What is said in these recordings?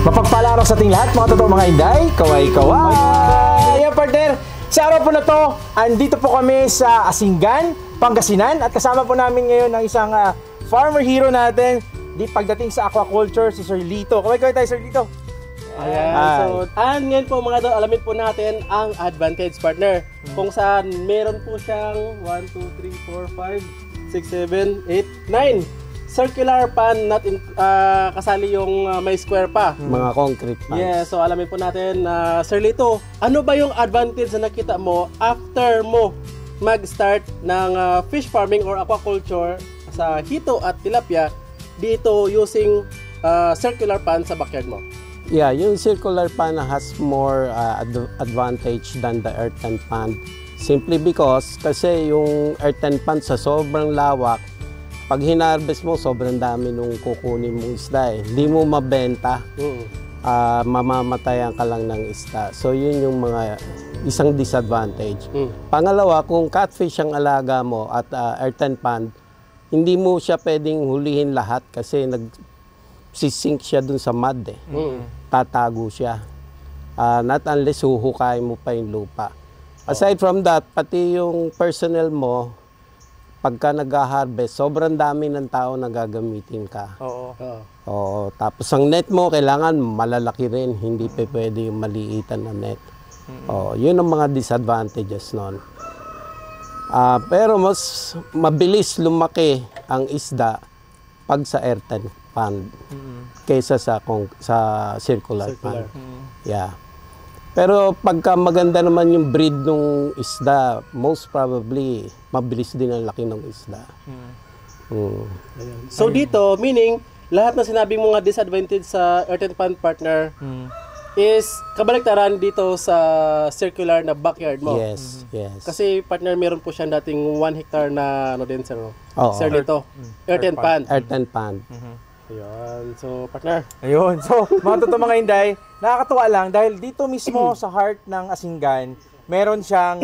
Mapagpala araw sa ating lahat, mga totoo mga inday. Kaway-kaway! Ayan partner, sa araw po na to, andito po kami sa Asinggan, Pangasinan. At kasama po namin ngayon ang isang farmer hero natin di pagdating sa aquaculture, si Sir Lito. Kaway-kaway tayo, Sir Lito. Ayan. So, ngayon po mga idol, alamin po natin ang advantage partner. Kung saan meron po siyang 1, 2, 3, 4, 5, 6, 7, 8, 9 circular pan, not in, kasali yung may square pa. Mga concrete pans. Yeah, so alamin po natin, Sir Lito, ano ba yung advantage na nakita mo after mo mag-start ng fish farming or aquaculture sa hito at tilapia dito using circular pan sa backyard mo? Yeah, yung circular pan has more advantage than the earthen pan. Simply because kasi yung earthen pan sa sobrang lawak, pag hinarvest mo, sobrang dami nung kukunin mong isda eh. Hindi mo mabenta, mamamatayan ka lang ng isda. So yun yung mga isang disadvantage. Pangalawa, kung catfish ang alaga mo at earthen pan, hindi mo siya pwedeng hulihin lahat kasi nagsisink siya dun sa mud eh. Tatago siya. Not unless huhukain mo pa yung lupa. Aside from that, pati yung personnel mo, pagka nag-harvest, sobrang dami ng tao na gagamitin ka. Oo. Tapos ang net mo, kailangan malalaki rin. Hindi pa pwede yung maliitan na net. Yun ang mga disadvantages nun. Pero mas mabilis lumaki ang isda pag sa earthen pan kaysa sa circular pan. Yeah. Pero pagka maganda naman yung breed ng isda, most probably, mabilis din ang laki ng isda. So dito, meaning, lahat na sinabing mga disadvantage sa earthen pan partner is kabaliktaran dito sa circular na backyard mo. Yes, yes. Kasi partner, meron po siyang dating 1 hectare na ano din, sir, no? Sir, Oo. dito, earthen pan. Earthen pan. Ayun. So, partner. Ayun. So, mga totoo mga inday, nakakatuwa lang dahil dito mismo sa heart ng Asinggan, meron siyang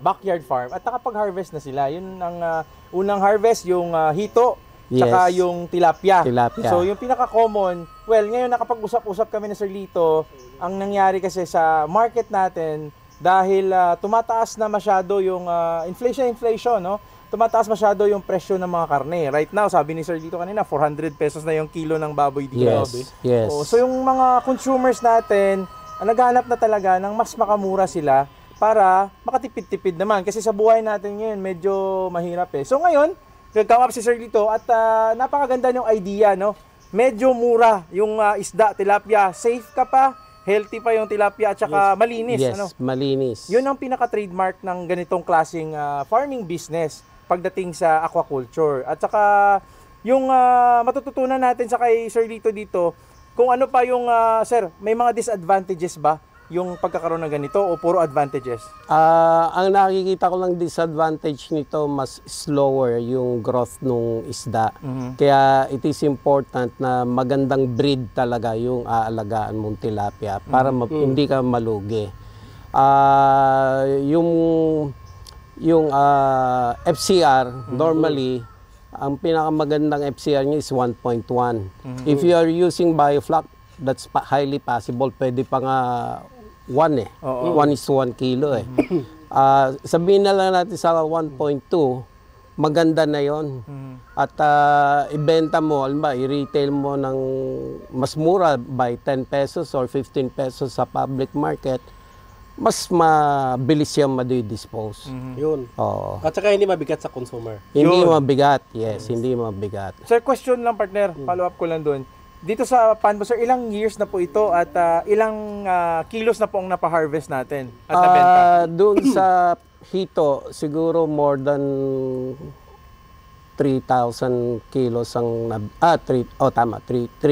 backyard farm at nakapag-harvest na sila. Yun ang unang harvest, yung hito, tsaka yung tilapia. So, yung pinaka-common, well, ngayon nakapag-usap-usap kami na Sir Lito, ang nangyari kasi sa market natin, dahil tumataas na masyado yung inflation, no? Tumataas masyado yung presyo ng mga karne. Right now, sabi ni Sir dito kanina, 400 pesos na yung kilo ng baboy dito. Yes. So yung mga consumers natin, naghanap na talaga ng mas makamura sila para makatipid-tipid naman. Kasi sa buhay natin ngayon, medyo mahirap eh. So ngayon, nag-come up si Sir dito at napakaganda yung idea, no? Medyo mura yung isda, tilapia. Safe ka pa, healthy pa yung tilapia at saka malinis. Yes, malinis. Yun ang pinaka-trademark ng ganitong klaseng farming business pagdating sa aquaculture. At saka yung matututunan natin sa kay Sir Lito dito, kung ano pa yung, sir, may mga disadvantages ba yung pagkakaroon ng ganito o puro advantages? Ang nakikita ko lang disadvantage nito, mas slower yung growth ng isda. Kaya it is important na magandang breed talaga yung aalagaan mong tilapia para hindi ka malugi. Yung FCR, normally, ang pinakamagandang FCR niya is 1.1. If you are using biofloc, that's highly possible. Pwede pa nga 1 eh. 1:1 kilo eh. Sabihin na lang natin sa 1.2, maganda na yon. At ibenta mo, alam i-retail mo ng mas mura by 10 pesos or 15 pesos sa public market, mas mabilis siyang madi-dispose. Yun. At saka hindi mabigat sa consumer. Hindi mabigat, hindi mabigat. Sir, question lang partner, follow up ko lang doon. Dito sa Panbo, sir, ilang years na po ito at ilang kilos na po ang napaharvest natin at nabenta? Doon sa hito, siguro more than 3,000 kilos ang 3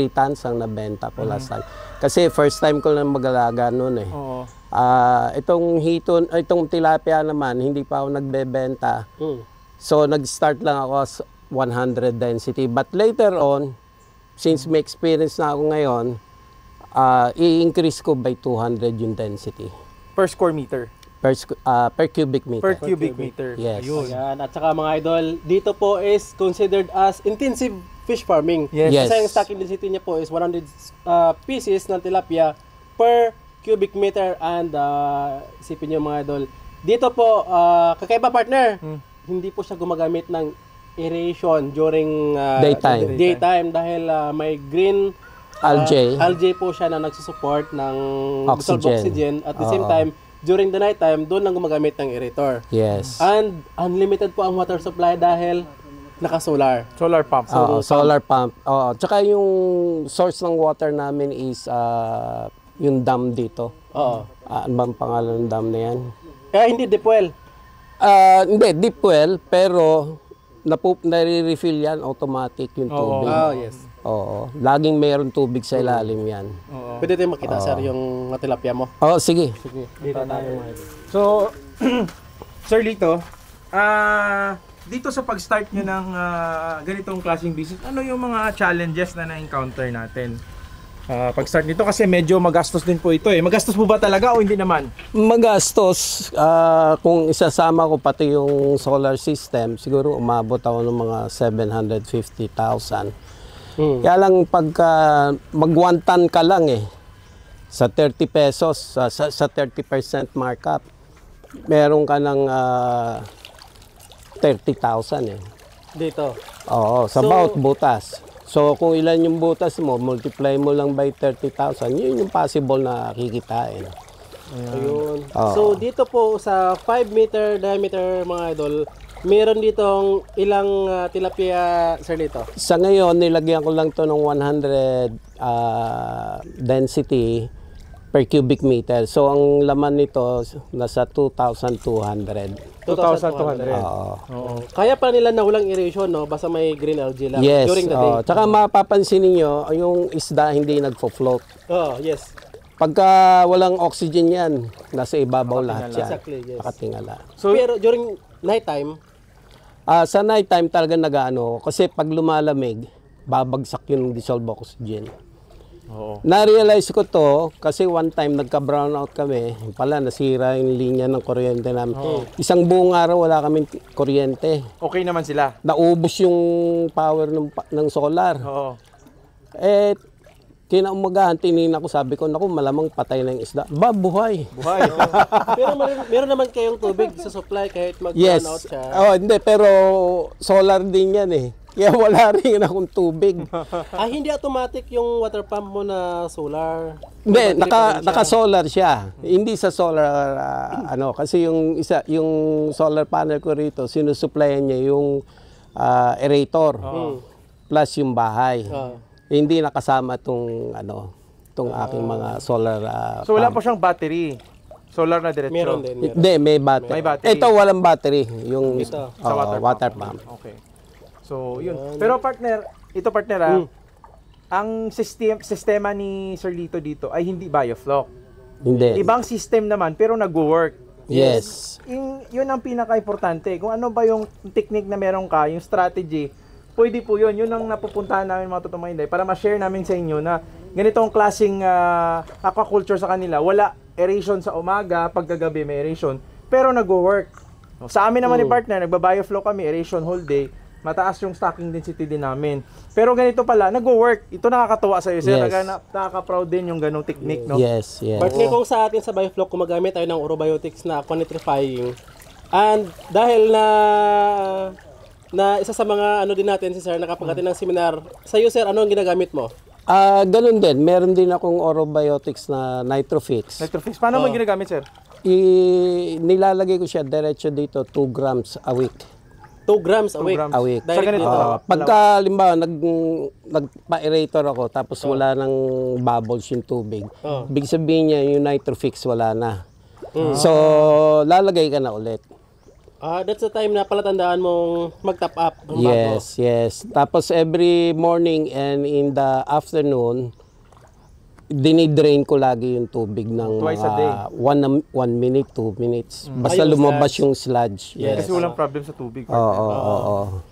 tons ang nabenta ko last time. Kasi first time ko lang mag-alaga noon eh. Itong hito, itong tilapia naman, hindi pa ako nagbebenta. So nag-start lang ako as 100 density. But later on, since may experience na ako ngayon, i-increase ko by 200 yung density. Per square meter? Per cubic meter. Per cubic meter. Yes. Ayan. At saka mga idol, dito po is considered as intensive fish farming. Yes. Kasi yung stocking density niya po is 100 pieces ng tilapia per cubic meter and isipin niyo mga idol. Dito po, kakaiba partner, hindi po siya gumagamit ng aeration during daytime dahil may green algae po siya na nagsusupport ng dissolved oxygen. At the same time, during the night time, doon lang gumagamit ng aerator. Yes. And unlimited po ang water supply dahil naka-solar. Solar pump. Solar pump. Tsaka yung source ng water namin is yung dam dito. Oo. Ano bang pangalan ng dam na yan? Kaya hindi deep well. Hindi, deep well, pero nare-refill yan, automatic yung tubig. Yes. Oo. Laging mayroon tubig sa ilalim yan. Pwede tayong makita, sir, yung tilapia mo. Sige. Sige, dito tayo mga idol. So, Sir Lito, dito sa pag-start nyo ng ganitong klaseng business, ano yung mga challenges na na-encounter natin? Pag-start nito kasi medyo magastos din po ito eh. Magastos po ba talaga o hindi naman? Magastos. Kung isasama ko pati yung solar system, siguro umabot ako ng mga 750,000. Kaya lang pagka mag-1 ton ka lang sa 30 pesos, sa 30% markup, meron ka ng 30,000 Dito. Oo, sa bawat butas. So kung ilan yung butas mo, multiply mo lang by 30,000, yun yung possible na kikitain. Ayun. So dito po sa 5 meter diameter mga idol, meron ditong ilang tilapia, sir, dito? Sa ngayon, nilagyan ko lang to ng 100 density per cubic meter. So ang laman nito nasa 2,200. 2,200. Oo. Kaya pa nila na walang aeration, no? Basta may green algae lang Yes. during the day. Tsaka mapapansin niyo yung isda hindi nagfo-float. Yes. Pagka walang oxygen yan, nasa ibabaw lahat yan. Exactly, yes. Nakatingala. So, pero during nighttime, Sa nighttime talaga nag-ano, kasi pag lumalamig, babagsak yung dissolved oxygen. Oo. Na-realize ko to kasi one time nagka-brownout kami, pala nasira yung linya ng kuryente namin. Isang buong araw wala kaming kuryente. Okay naman sila. Naubos yung power ng solar. Oo. Kinaumagahan, tinina ko, sabi ko, naku, malamang patay na yung isda. Buhay. Buhay. pero meron naman kayong tubig sa supply kahit Yes. mag-brownout siya. Hindi, pero solar din yan Kaya wala rin akong tubig. Hindi automatic yung water pump mo na solar. Hindi, naka-solar siya. Hindi sa solar, kasi yung solar panel ko rito, sinusupplyan niya yung aerator plus yung bahay. Hindi nakasama tong aking mga solar So wala pump. pa siyang battery. Solar na diretso. Meron din. Hindi, may battery. May battery. Ito walang battery, yung Ito. Sa water pump. Okay. So, yun. Pero partner, ang sistema ni Sir Lito dito ay hindi biofloc. Hindi. Ibang system naman pero nag-work. Yes. Yun ang pinaka-importante. Kung ano ba yung technique na meron ka, yung strategy, pwede po yun. Yun ang napupuntahan namin mga totoong Inday para ma-share namin sa inyo na ganitong klaseng aquaculture sa kanila. Wala aeration sa umaga, pagkagabi may aeration, pero nag-work. Sa amin naman ni partner, nagba-bioflow kami, aeration whole day. Mataas yung stocking density din namin. Pero ganito pala, nag-work. Ito nakakatuwa sa iyo. Yes. Nakaka-proud din yung ganong technique, no? Yes, yes. Partner, kung sa atin sa biofloc, gumagamit tayo ng orobiotics na aquanitrifying. And dahil na isa sa mga din natin, si Sir, nakapagatin ng seminar. Sa iyo, Sir, ano ang ginagamit mo? Ganun din. Meron din akong orobiotics na Nitrofix. Nitrofix. Paano mo ginagamit, sir? Nilalagay ko siya diretso dito 2 grams a week. 2 grams a week. grams. A week. Sa ganito. Pagka limbawa nagpa-aerator ako tapos wala nang bubbles yung tubig. Big sabihin niya yung Nitrofix wala na. So lalagay ka na ulit. That's the time na palatandaan mong mag-top up. Yes, yes. Tapos every morning and in the afternoon, dinidrain ko lagi yung tubig ng Twice a day. 1 minute, 2 minutes. Basta yung lumabas sludge. yung sludge. Yes. Kasi walang problem sa tubig. Oo.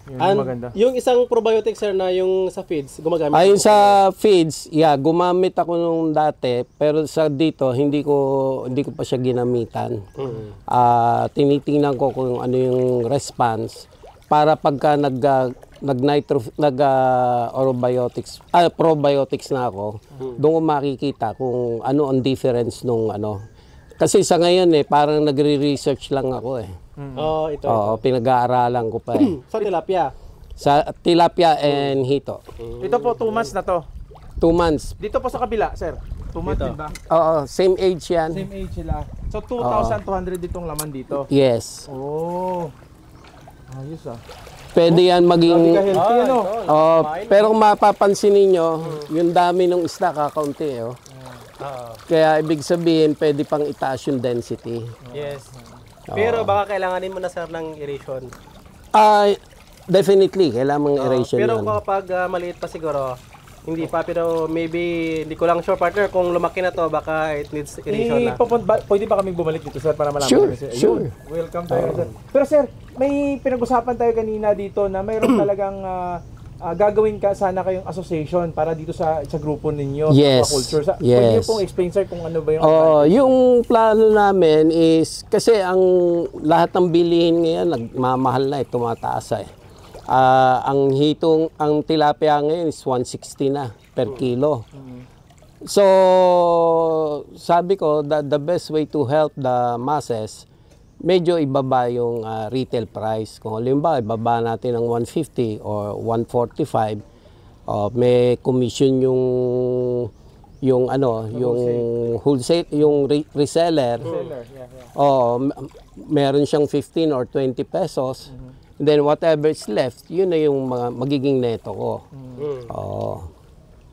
Yun And yung maganda. yung isang probiotic, Sir, na yung sa feeds, gumagamit Ayun mo? sa feeds, gumamit ako nung dati, pero sa dito hindi ko pa siya ginamitan. Tinitingnan ko kung ano yung response para pagka probiotics na ako, doon ko makikita kung ano ang difference nung ano. Kasi sa ngayon parang nagre-research lang ako Oh, ito. Oo, pinag-aaralan ko pa Sa tilapia. Sa tilapia and hito. Ito po, 2 months na to. 2 months. Dito po sa kabila, sir. 2 months Dito. din ba? Oo, same age yan. Same age sila. So 2,200 ditong laman dito. Yes. Oh. Ayos ah. Pwede yan maging... Healthy ano? Pero kung mapapansin ninyo, yung dami ng isda kakaunti. Kaya ibig sabihin, pwede pang itaas yung density. Yes. Pero baka kailanganin mo na sir ng aeration. Definitely, kailangan mong aeration Pero yun. kapag maliit pa siguro, hindi pa, pero maybe, hindi ko lang sure partner, kung lumaki na to, baka it needs aeration na. Pwede ba kaming bumalik dito sir para malaman Sure, namin, sir? sure. Ayun, welcome tayo sir. Pero sir, may pinag-usapan tayo kanina dito na mayroon talagang gagawin ka sana kayong association para dito sa grupo ninyo, Yes, sa culture. Pwede yes. niyo pong explain sir kung ano ba yung Yung plano namin is, kasi ang lahat ng bilihin ngayon, nagmamahal na tumataas ang tilapia ngayon is 160 na per kilo. So, sabi ko, the best way to help the masses, medyo ibaba yung retail price. Kung halimbawa, ibaba natin ng 150 or 145, may commission yung wholesale, yung reseller. Meron siyang 15 or 20 pesos. Then whatever is left, yun na yung magiging neto ko.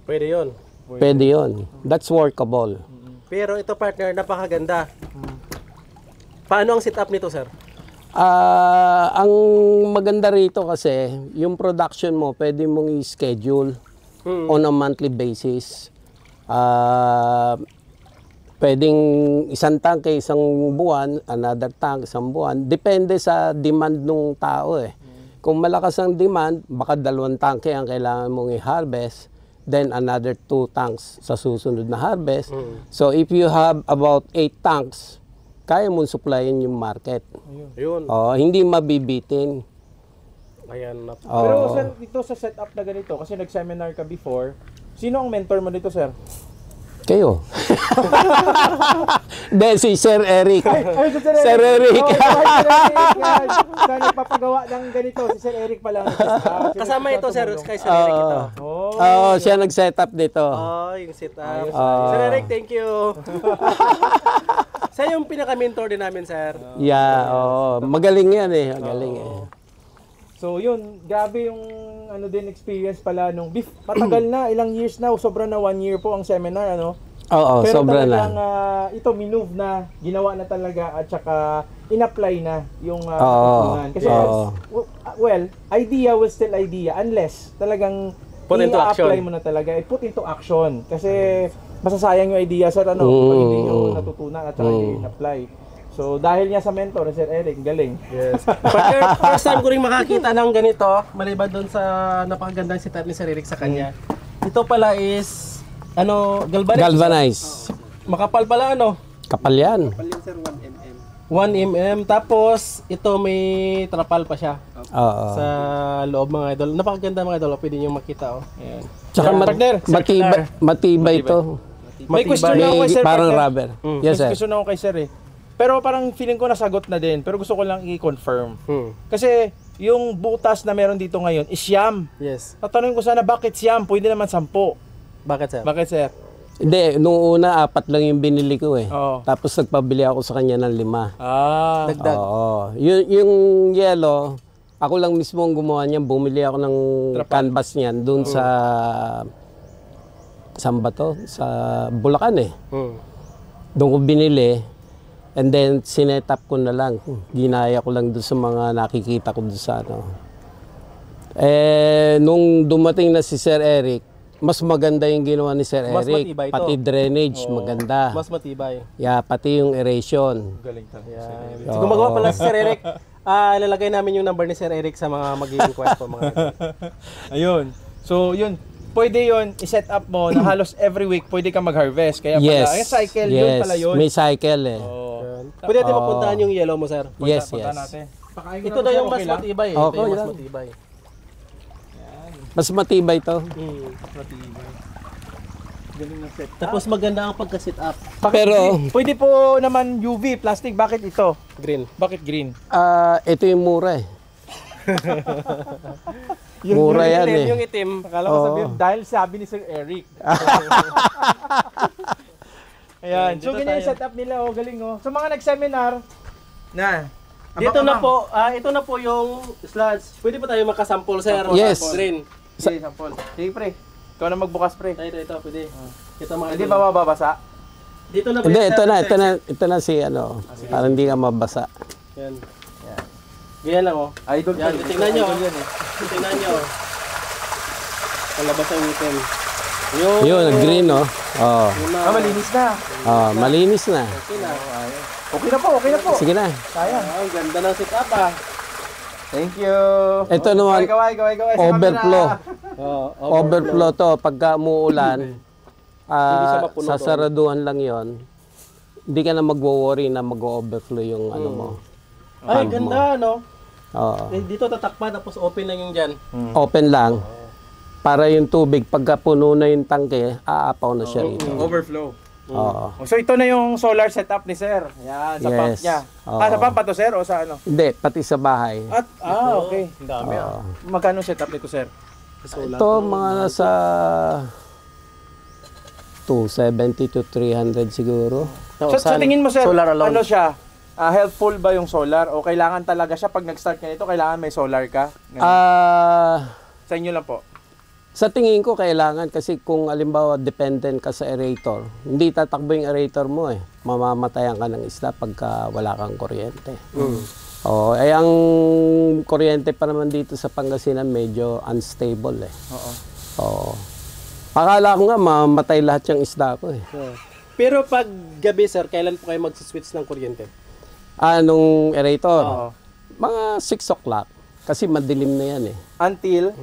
Pwede yun. Pwede yun. That's workable. Pero ito partner, napakaganda. Paano ang setup nito sir? Ang maganda rito kasi, yung production mo, pwede mong i-schedule on a monthly basis. Pwedeng isang tank isang buwan, another tank isang buwan. Depende sa demand ng tao Kung malakas ang demand, baka 2 tangke ang kailangan mong i-harvest. Then another 2 tanks sa susunod na harvest. So if you have about 8 tanks, kaya mong supplyin yung market. Ayun. Hindi mabibitin. Ayan. Pero sir, dito sa setup na ganito, kasi nag-seminar ka before, sino ang mentor mo dito sir? Kayo. Then si Sir Eric. Ay, si Sir Eric. Sir Eric. Sir Eric. Yan. Sa nagpapagawa ng ganito, si Sir Eric pala. Kasama ito sir, kay Sir Eric ito. Siya nag-setup dito. Yung setup. Sir Eric, thank you. Siya yung pinaka-mentor din namin sir. Magaling yan magaling So yun, grabe yung experience pala nung matagal na, ilang years na, sobra na 1 year po ang seminar Pero sobra talagang na. ito minove na, ginawa na talaga at saka in-apply na yung tutunan. Kasi idea will still idea unless talagang i-apply mo na talaga, put into action. Kasi masasayang yung idea sir, pag hindi nyo natutunan at saka hindi in-apply. So dahil niya sa mentor, Sir Eric, galing. Yes. But first time ko rin makakita ng ganito, maliban doon sa napakagandang setup ni Sir Eric sa kanya. Ito pala is, galvanize. Makapal pala Kapal yan. 1 mm. Tapos, ito may trapal pa siya. Sa loob mga idol. Napakaganda mga idol. Pwede nyo makita. Ayan. Tsaka matibay ito. May question na ako kay Sir. Parang rubber. Yes, sir. May question na ako kay Sir Pero parang feeling ko nasagot na din. Pero gusto ko lang i-confirm. Kasi yung butas na meron dito ngayon is Siam. Yes. Tatanungin ko sana, bakit Siam? Pwede naman 10. Bakit sir? Bakit sir? Hindi, nung una 4 lang yung binili ko Tapos nagpabili ako sa kanya ng 5. Dagdag. Yung yellow, ako lang mismo ang gumawa niyan. Bumili ako ng canvas niyan doon sa saan ba to? Sa Bulacan Doon ko binili. And then, sinet up ko na lang. Ginaya ko lang doon sa mga nakikita ko doon sa nung dumating na si Sir Eric, mas maganda yung ginawa ni Sir Eric. Pati drainage, maganda. Mas matibay. Pati yung aeration. Galing talaga. So, gumagawa pala si Sir Eric. Lalagay namin yung number ni Sir Eric sa mga magiging kwento. Ayun. So, yun. Pwede yun, i-set up mo na halos every week pwede ka mag-harvest. Kaya pala, cycle, yun pala yun. May cycle Pwede natin mapuntahan yung yellow mo, sir? Yes. Natin. Ito daw yung mas matibay. Ito yung mas matibay. Mas matibay to. Galing ng set. Tapos maganda ang pagka-sit up. Pero Pwede po naman UV, plastic. Bakit ito? Green. Bakit green? ito yung mura eh. Mura yan eh. Yung itim. Akala ko sabihin, dahil sabi ni Sir Eric. Ayan. So, Dito ganyan yung tayo. setup nila. Oh, galing oh. So, mga nag-seminar, na. Dito na po, ito na po yung slots. Pwede pa tayo makasample, sir. Yes. Green. Sige, sample. Sige, pre. Ikaw na magbukas, pre. Ito, pwede. Ito mga Hindi idol. ba mababasa? Dito na po Hindi, yung ito na, setup, ito na si ano, para hindi ka mabasa. sir. Yan. Ganyan lang, oh. Idol Yan, tingnan nyo. Idol yan eh. Tingnan nyo. Palabas ang item. Yun, green oh. Oh. Yun na. Malinis na. Oh, malinis na. Okay na. Okay na po, okay na po. Sige na. Sayang. Ang ganda ng sit up, ah. Thank you. Ito naman, Kaway. Sa overflow. camera. Overflow to. Pagka umuulan, siya mapuno sasaraduhan lang yon. Hindi ka na magwo-worry na mag-overflow yung ano mo. Ay, ganda, no? Oo. Eh, dito tatakpan, tapos open lang yung dyan. Open lang. Para yung tubig, pagka puno na yung tangke, aapaw na siya rito. Overflow. Oo. So ito na yung solar setup ni Sir. Yan, sa pump Yes. niya. Oo. Sa pump pa to, Sir, o sa ano? Hindi, pati sa bahay. At, okay. Ang dami Magkano setup nito, Sir? Ito, mga nasa 270 to 300 siguro. So, sa tingin mo, Sir, Solar alone. ano siya? Helpful ba yung solar? O kailangan talaga siya pag nag-start ka nito, kailangan may solar ka? Ganun. Sa inyo lang po. Sa tingin ko kailangan kasi kung alimbawa dependent ka sa aerator, hindi tatakbo yung aerator mo eh. Mamamatayan ka ng isda pagka wala kang kuryente. Oh, ay ang kuryente pa naman dito sa Pangasinan medyo unstable eh. Oo. Oo. Akala ko nga mamatay lahat yung isda ko eh. Pero pag gabi, sir, kailan po kayo mag-switch ng kuryente? Nung aerator? Oo. Mga 6 o'clock. Kasi madilim na yan eh. Until,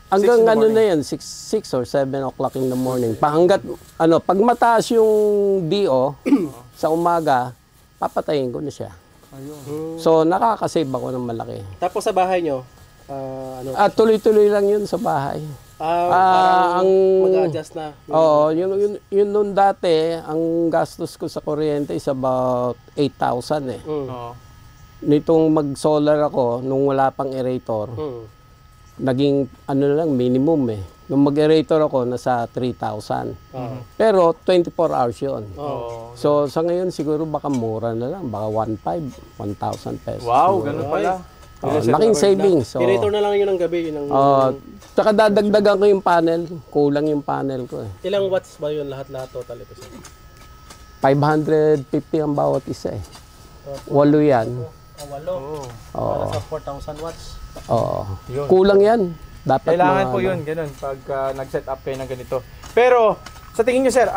Hanggang 6 in the ano morning. na yan, 6 or 7 o'clock in the morning. Hanggat, pag mataas yung DO sa umaga, papatayin ko na siya. So, nakakasave ako ng malaki. Tapos sa bahay nyo, At tuloy-tuloy lang yun sa bahay. parang mag-adjust na. Oo, yun noon dati, ang gastos ko sa kuryente is about 8,000 eh. Oo. Nitong mag-solar ako, nung wala pang aerator, naging ano na lang, minimum eh. Nung mag-aerator ako, nasa 3,000. Pero 24 hours yun. So sa ngayon siguro baka mura na lang, baka 1,500 pesos. Wow, siguro. ganun pala. Laking savings. So, Aerator na lang yun ng gabi. Yun ang, tsaka dadagdagan ko yung panel. Kulang yung panel ko eh. ilang watts ba yun lahat total ito, sir? 550 ang bawat isa eh. 8 yan. 8. Para sa 4,000 watts. Oo. Yun. Kulang yan. Dapat Kailangan mga po yun, ganun, pag nag-set up kayo ng ganito. Pero, sa tingin nyo, Sir,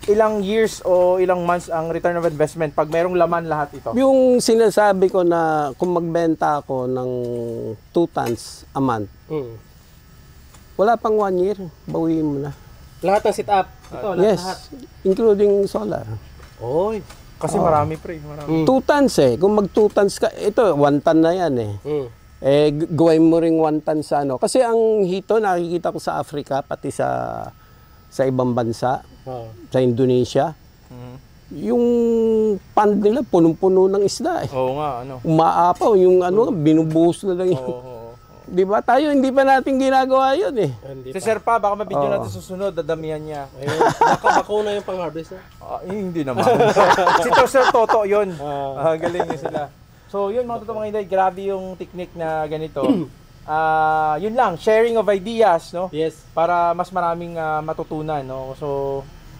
ilang years o ilang months ang return of investment pag merong laman lahat ito? Yung sinasabi ko na kung magbenta ako ng 2 tons a month, wala pang 1 year, bawiin mo na. Lahat ng sit-up. Ito, Yes, lahat. including solar. Oy. Kasi marami, pre. Marami. 2 tons eh. Kung mag 2 tons ka, ito, 1 ton na yan eh. Gawin mo ring 1 ton sa ano. Kasi ang hito, nakikita ko sa Africa, pati sa ibang bansa, sa Indonesia, yung pond nila, punong-puno ng isda eh. Oo nga, ano. Umaapaw, yung ano, binubuhos na lang yun. Di ba tayo, hindi pa natin ginagawa yun eh. Si Sir pa, baka mabidyo natin susunod, dadamihan niya. Ayun. Baka na yung pang-harvest na. Hindi naman. Si Sir Toto, yun. Galing yun sila. So, yun mga totoo mga inday, grabe yung technique na ganito. Yun lang, sharing of ideas, no? Yes. Para mas maraming matutunan, no? So,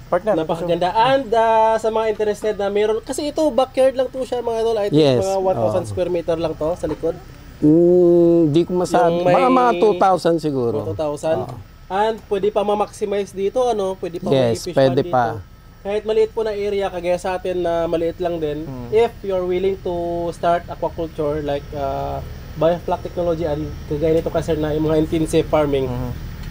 partner. Napakaganda. And sa mga interested na meron, kasi ito backyard lang to siya mga idol. I think Yes. mga 1,000 square meter lang to sa likod. Hindi ko masabi. Yung may- Mga 2,000 siguro. 2,000. And pwede pa ma-maximize dito, ano? Pwede pa Yes, mag-efficient pwede dito. pa. Kahit maliit po na area, kagaya sa atin na maliit lang din, if you're willing to start aquaculture like biofloc technology and kagaya nito kasi na yung mga intensive farming,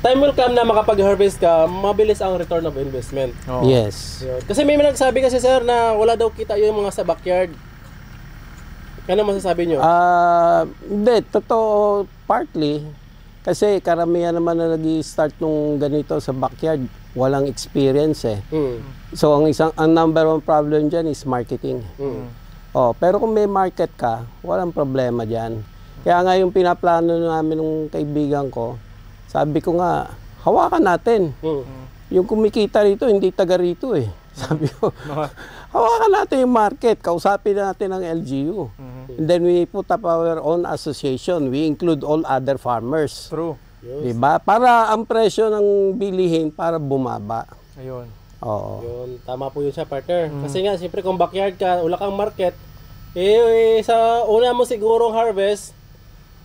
time will come na makapag-harvest ka, mabilis ang return of investment. Yes. Yun. Kasi may nagsabi kasi sir na wala daw kita yung mga sa backyard. Ano masasabi nyo? Hindi, totoo partly. Kasi karamihan naman na nag-start nung ganito sa backyard, walang experience eh. So ang number one problem dyan is marketing. Pero kung may market ka, walang problema dyan. Kaya nga yung pinaplano namin ng kaibigan ko, sabi ko nga, hawakan natin. Yung kumikita rito, hindi taga rito eh. Sabi ko, hawakan natin yung market, kausapin natin ang LGU. And then we put up our own association. We include all other farmers. True. Diba? Para ang presyo ng bilihin para bumaba. Ayun. Oo. Yun, tama po yun siya, partner. Kasi nga, siyempre kung backyard ka, wala kang market, sa una mo sigurong harvest,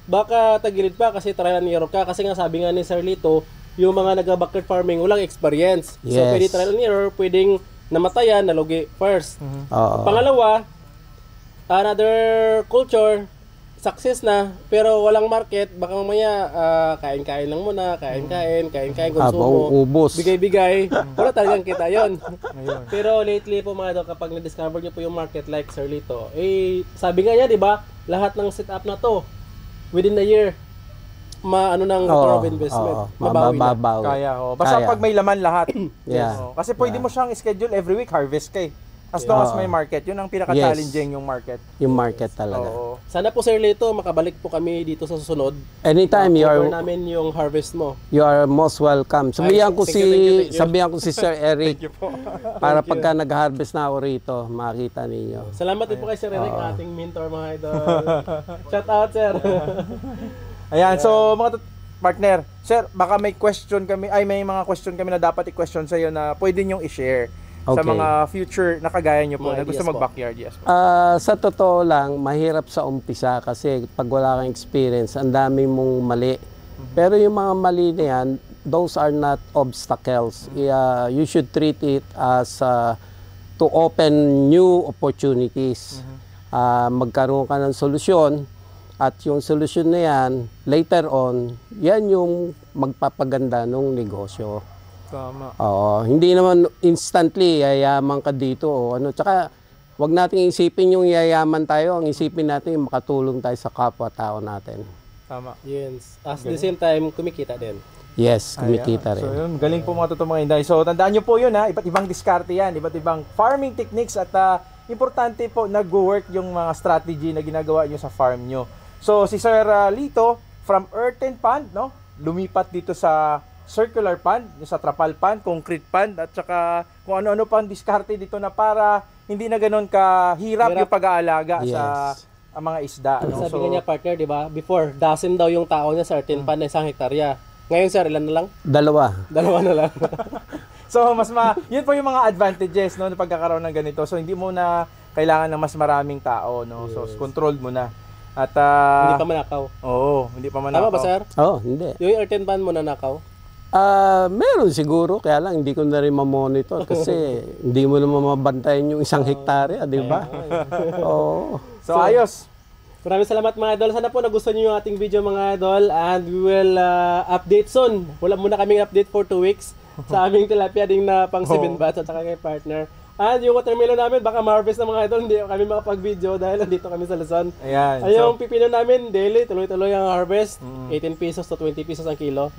baka tagilid pa kasi trial and error ka. Kasi nga sabi nga ni Sir Lito, yung mga nag-backyard farming, walang experience. So Yes. pwede trial and error, pwedeng namatayan, nalugi first. Oo. Pangalawa, another culture, success na, pero walang market, baka mamaya kain-kain lang muna, kain-kain, Habang konsumo, ubos. bigay-bigay, wala talagang kita yon. Ayun. Pero lately po mga dog, kapag na-discover nyo po yung market like Sir Lito, sabi nga niya, di ba, lahat ng setup na to, within a year, maano ng return of investment, mabawi na. Mababawi. Kaya, basta Kaya. pag may laman lahat. Yeah. Kasi pwede mo siyang schedule every week, harvest kay. As long as may market. Yun ang pinaka-challenging yung market. Yung market talaga. Oo. Sana po Sir Lito, makabalik po kami dito sa susunod. Anytime Cover namin yung harvest mo. you are most welcome. Sabihan ko thank you. sabihan ko si Sir Eric Thank you po. para pagka nag-harvest na ako rito, makita ninyo. Salamat din po kay Sir Eric, ating mentor mga idol. Shout out, Sir. Ayan, so mga partner, sir, baka may question kami, may mga question kami na dapat i-question sa iyo na pwede niyong i-share sa Okay. mga future na kagaya niyo po Mga na gusto ideas po. mag-backyard. Yes po. Sa totoo lang, mahirap sa umpisa kasi pag wala kang experience, ang dami mong mali. Pero yung mga mali na yan, those are not obstacles. You should treat it as to open new opportunities. Magkaroon ka ng solusyon at yung solusyon na yan, later on, yan yung magpapaganda ng negosyo. Tama. Oo, hindi naman instantly yayaman ka dito o ano. Tsaka wag nating isipin yung yayaman tayo, ang isipin natin yung makatulong tayo sa kapwa-tao natin. Tama. Yes. At the same time, kumikita din. Yes, kumikita Ayan. So rin. yun, galing po mga totoong mga inday. So tandaan nyo po yun ha, iba't ibang diskarte yan, iba't ibang farming techniques at importante po nag-work yung mga strategy na ginagawa nyo sa farm nyo. So si Sir Lito from earthen pond, no? Lumipat dito sa circular pond, sa trapal pond, concrete pond at saka kung ano-ano pang diskarte dito na para hindi na ganoon kahirap yung pag-aalaga sa mga isda. No? Sabi nga niya, partner, di ba? Before, dozen daw yung tao niya sa 13 pan na 1 hektarya. Ngayon, sir, ilan na lang? Dalawa. Dalawa na lang. So yun po yung mga advantages no ng pagkakaroon ng ganito. So hindi mo na kailangan ng mas maraming tao no. So controlled mo na. At Hindi pa manakaw. Oo, hindi pa Tama manakaw. ba, sir? Oh, hindi. Yung 13 pan mo nanakaw? Meron siguro, kaya lang hindi ko na rin ma-monitor kasi hindi mo naman mabantayan yung 1 hektarya, di ba? Oo. So ayos. Maraming salamat mga idol. Sana po nagustuhan niyo yung ating video mga idol and we will update soon. Wala muna kaming update for 2 weeks sa aming tilapia ding na pang 7 bats at saka kay partner. And yung watermelon namin, baka ma-harvest na mga idol, hindi kami makapag-video dahil nandito kami sa Luzon. Ayan. Ay, yung pipino namin, daily, tuloy-tuloy ang harvest. 18 pesos to 20 pesos ang kilo.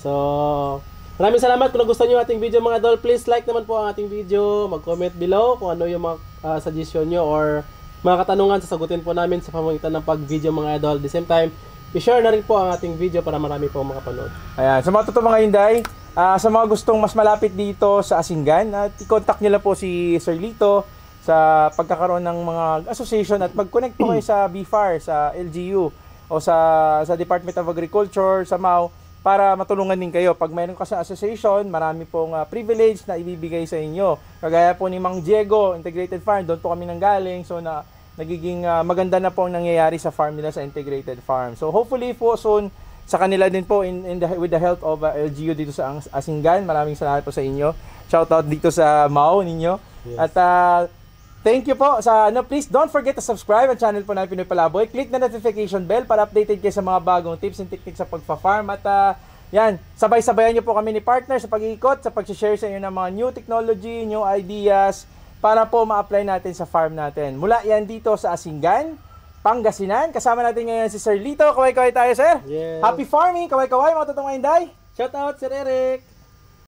So, maraming salamat kung nagustuhan niyo yung ating video mga idol. Please like naman po ang ating video. Mag-comment below kung ano yung mga suggestion nyo or mga katanungan, sasagutin po namin sa pamamagitan ng pag-video mga idol. At the same time, i-share na rin po ang ating video para marami po makapanood. Ayan. Sa mga totoo mga inday, sa mga gustong mas malapit dito sa Asingan, at i-contact nyo lang po si Sir Lito sa pagkakaroon ng mga association at mag-connect po kayo sa BFAR, sa LGU o sa Department of Agriculture, sa MAU para matulungan din kayo. Pag mayroon kasi association, marami pong privilege na ibibigay sa inyo. Kagaya po ni Mang Diego, Integrated Farm, doon po kami nanggaling. So nagiging maganda na po ang nangyayari sa farm nila sa Integrated Farm. So hopefully po soon sa kanila din po with the help of LGU dito sa Asingan. Maraming salamat po sa inyo. Shoutout dito sa MAU ninyo. Yes. At thank you po sa please don't forget to subscribe ang channel po namin Pinoy Palaboy. Click na notification bell para updated kayo sa mga bagong tips and techniques sa pagfa-farm. At yan, sabay-sabayan niyo po kami ni partner sa pag-iikot, sa pag-share sa inyo ng mga new technology, new ideas para po ma-apply natin sa farm natin. Mula yan dito sa Asingan, Pangasinan. Kasama natin ngayon si Sir Lito. Kaway-kaway tayo, sir. Yes. Happy farming. Kaway-kaway, mga totoong mga Inday. Shout out, Sir Eric.